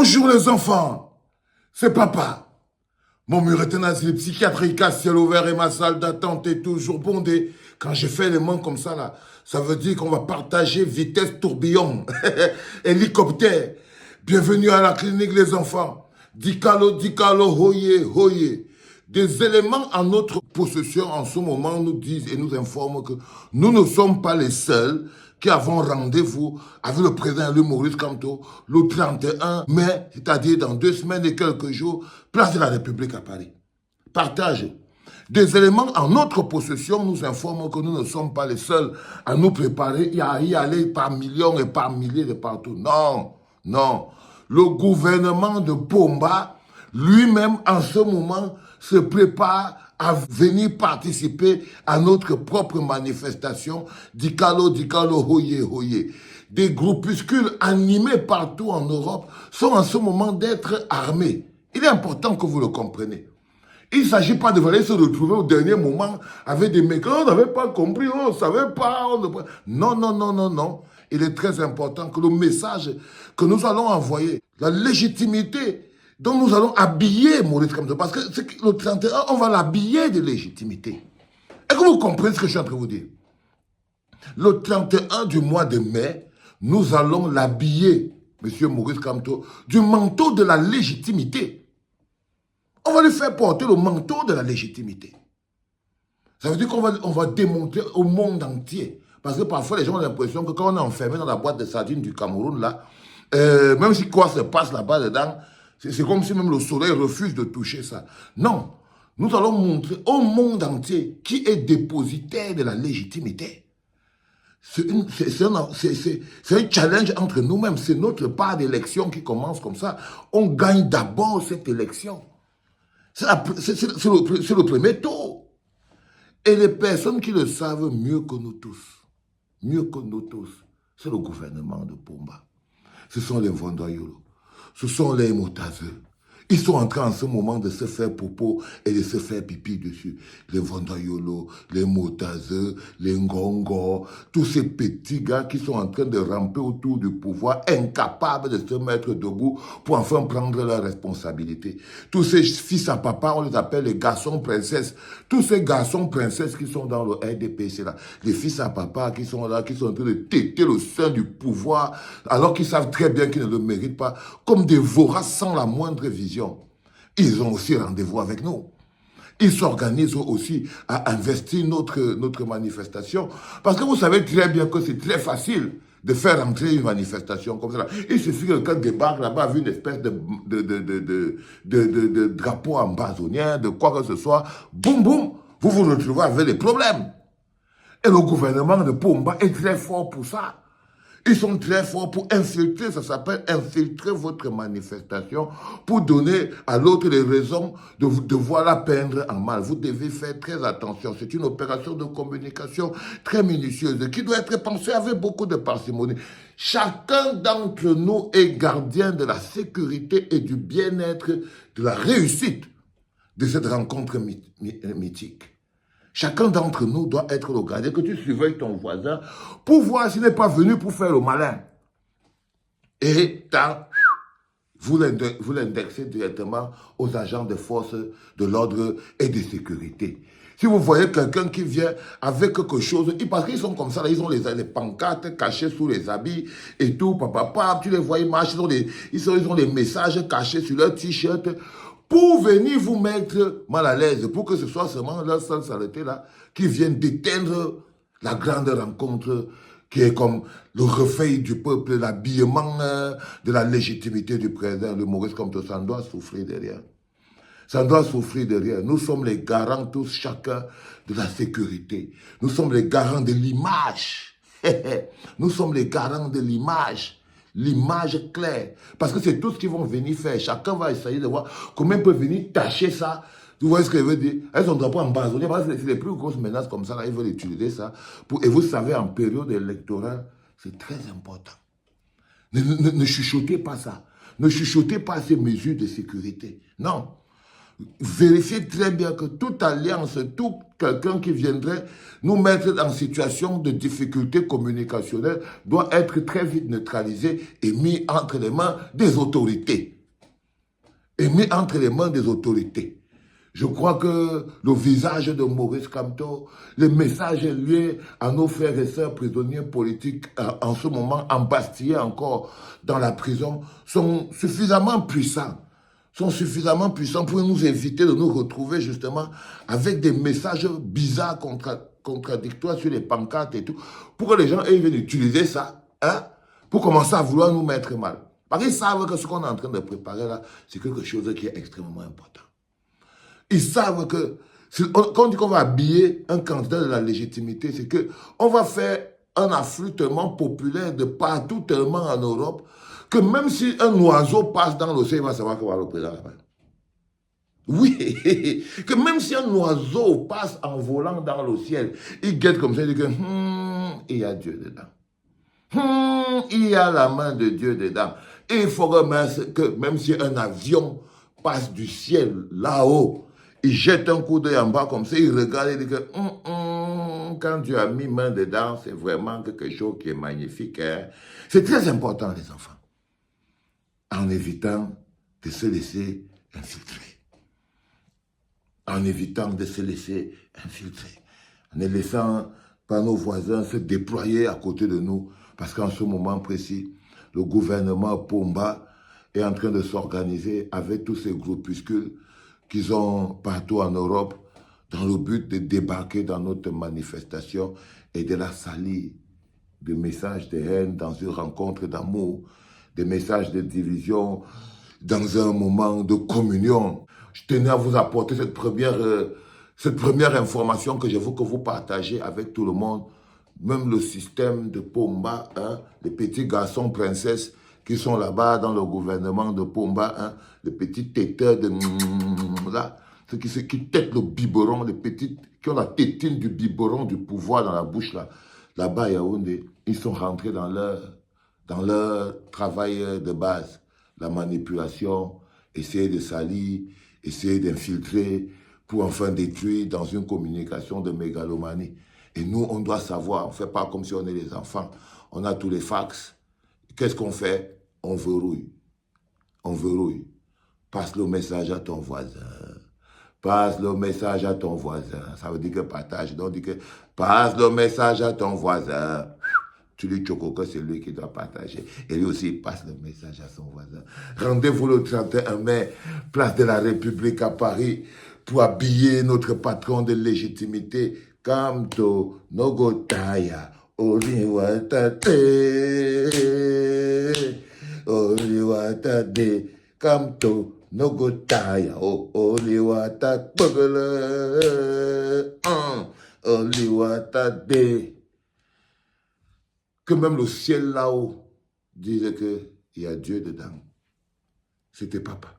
Bonjour les enfants, c'est papa. Mon mur est un asile psychiatrique à ciel ouvert et ma salle d'attente est toujours bondée. Quand je fais les mains comme ça, là, ça veut dire qu'on va partager vitesse tourbillon, hélicoptère. Bienvenue à la clinique les enfants. Dicalo, dicalo, hoye, hoye. Des éléments en notre possession en ce moment nous disent et nous informent que nous ne sommes pas les seuls qui avons rendez-vous avec le président Maurice Kamto le 31 mai, c'est-à-dire dans 2 semaines et quelques jours, place de la République à Paris. Partage. Des éléments en notre possession nous informent que nous ne sommes pas les seuls à nous préparer et à y aller par millions et par milliers de partout. Non, non. Le gouvernement de Pomba, lui-même, en ce moment, se prépare à venir participer à notre propre manifestation Dicalo, Dicalo, Hoye, Hoye. Des groupuscules animés partout en Europe sont en ce moment d'être armés. Il est important que vous le compreniez. Il ne s'agit pas de venir se retrouver au dernier moment avec des mecs. On n'avait pas compris, on ne savait pas. Non, non, non, non, non. Il est très important que le message que nous allons envoyer, la légitimité dont nous allons habiller Maurice Kamto, parce que le 31, on va l'habiller de légitimité. Est-ce que vous comprenez ce que je suis en train de vous dire? Le 31 du mois de mai, nous allons l'habiller, monsieur Maurice Kamto, du manteau de la légitimité. On va lui faire porter le manteau de la légitimité. Ça veut dire qu'on va démontrer au monde entier. Parce que parfois, les gens ont l'impression que quand on est enfermé dans la boîte de sardines du Cameroun, là, même si quoi se passe là-bas dedans, c'est comme si même le soleil refuse de toucher ça. Non, nous allons montrer au monde entier qui est dépositaire de la légitimité. C'est un challenge entre nous-mêmes. C'est notre part d'élection qui commence comme ça. On gagne d'abord cette élection. C'est le premier tour. Et les personnes qui le savent mieux que nous tous, c'est le gouvernement de Pomba. Ce sont les Vondoyolo. Ce sont les Motazeux. Ils sont en train en ce moment de se faire popo et de se faire pipi dessus. Les Vondoyolo, les Motazeux, les Ngongo, tous ces petits gars qui sont en train de ramper autour du pouvoir, incapables de se mettre debout pour enfin prendre leurs responsabilités. Tous ces fils à papa, on les appelle les garçons princesses. Tous ces garçons princesses qui sont dans le RDPC là, les fils à papa qui sont là, qui sont en train de téter le sein du pouvoir, alors qu'ils savent très bien qu'ils ne le méritent pas, comme des voraces sans la moindre vision. Ils ont aussi rendez-vous avec nous. Ils s'organisent aussi à investir notre manifestation. Parce que vous savez très bien que c'est très facile de faire entrer une manifestation comme ça. Il suffit que quelqu'un débarque là-bas avec une espèce de drapeau ambazonien, de quoi que ce soit. Boum, boum, vous vous retrouvez avec des problèmes. Et le gouvernement de Pomba est très fort pour ça. Ils sont très forts pour infiltrer, ça s'appelle infiltrer votre manifestation pour donner à l'autre les raisons de devoir la peindre en mal. Vous devez faire très attention. C'est une opération de communication très minutieuse qui doit être pensée avec beaucoup de parcimonie. Chacun d'entre nous est gardien de la sécurité et du bien-être, de la réussite de cette rencontre mythique. Chacun d'entre nous doit être le gardien, que tu surveilles ton voisin pour voir s'il n'est pas venu pour faire le malin. Et vous l'indexez directement aux agents de force de l'ordre et de sécurité. Si vous voyez quelqu'un qui vient avec quelque chose, parce qu'ils sont comme ça, là, ils ont les pancartes cachées sous les habits et tout, papa, tu les vois, ils marchent, ils ont les messages cachés sur leur t-shirt, pour venir vous mettre mal à l'aise, pour que ce soit seulement leur seule saleté là, qui vienne d'éteindre la grande rencontre qui est comme le reflet du peuple, l'habillement de la légitimité du président, le Maurice Kamto, ça doit souffrir derrière. Ça doit souffrir derrière. Nous sommes les garants tous, chacun, de la sécurité. Nous sommes les garants de l'image. Nous sommes les garants de l'image. L'image claire. Parce que c'est tout ce qu'ils vont venir faire. Chacun va essayer de voir comment ils peuvent venir tâcher ça. Vous voyez ce que je veux dire? Elles sont drapeau ambazonné. Parce que c'est les plus grosses menaces comme ça. Là, ils veulent utiliser ça. Et vous savez, en période électorale, c'est très important. Ne chuchotez pas ça. Ne chuchotez pas ces mesures de sécurité. Non. Vérifiez très bien que toute alliance, tout quelqu'un qui viendrait nous mettre en situation de difficulté communicationnelle doit être très vite neutralisé et mis entre les mains des autorités. Et mis entre les mains des autorités. Je crois que le visage de Maurice Kamto, les messages liés à nos frères et sœurs prisonniers politiques en ce moment embastillés encore dans la prison sont suffisamment puissants pour nous éviter de nous retrouver justement avec des messages bizarres, contradictoires sur les pancartes et tout, pour que les gens aient utiliser ça, hein, pour commencer à vouloir nous mettre mal. Parce qu'ils savent que ce qu'on est en train de préparer là, c'est quelque chose qui est extrêmement important. Ils savent que, quand on dit qu'on va habiller un candidat de la légitimité, c'est qu'on va faire un afflutement populaire de partout tellement en Europe que même si un oiseau passe dans l'océan, il va savoir qu'il va le président là-bas. Oui, que même si un oiseau passe en volant dans le ciel, il guette comme ça, il dit que il y a Dieu dedans. Il y a la main de Dieu dedans. Et il faut remettre que même si un avion passe du ciel là-haut, il jette un coup d'œil en bas comme ça, il regarde et dit que quand Dieu a mis main dedans, c'est vraiment quelque chose qui est magnifique. Hein? C'est très important, les enfants, en évitant de se laisser infiltrer. En évitant de se laisser infiltrer. En ne laissant pas nos voisins se déployer à côté de nous. Parce qu'en ce moment précis, le gouvernement Pomba est en train de s'organiser avec tous ces groupuscules qu'ils ont partout en Europe dans le but de débarquer dans notre manifestation et de la salir. Des messages de haine dans une rencontre d'amour, des messages de division dans un moment de communion. Je tenais à vous apporter cette première information que je veux que vous partagez avec tout le monde. Même le système de Pomba, hein, les petits garçons princesses qui sont là-bas dans le gouvernement de Pomba, hein, les petits têteurs de là, ceux qui têtent le biberon, les petites qui ont la tétine du biberon du pouvoir dans la bouche là, là-bas à Yaoundé, ils sont rentrés dans leur travail de base, la manipulation, essayer de salir, essayer d'infiltrer pour enfin détruire dans une communication de mégalomanie. Et nous, on doit savoir, on ne fait pas comme si on est les enfants. On a tous les fax. Qu'est-ce qu'on fait? On verrouille. On verrouille. Passe le message à ton voisin. Passe le message à ton voisin. Ça veut dire que partage. Donc, dit que passe le message à ton voisin. Tu lui choco que c'est lui qui doit partager. Et lui aussi, il passe le message à son voisin. Rendez-vous le 31 mai, place de la République à Paris, pour habiller notre patron de légitimité, Kamto Nogotaya, Oliwatate, Oliwatate, Kamto Nogotaya, Oliwatate, Oliwatate. Que même le ciel là-haut disait qu'il y a Dieu dedans. C'était papa.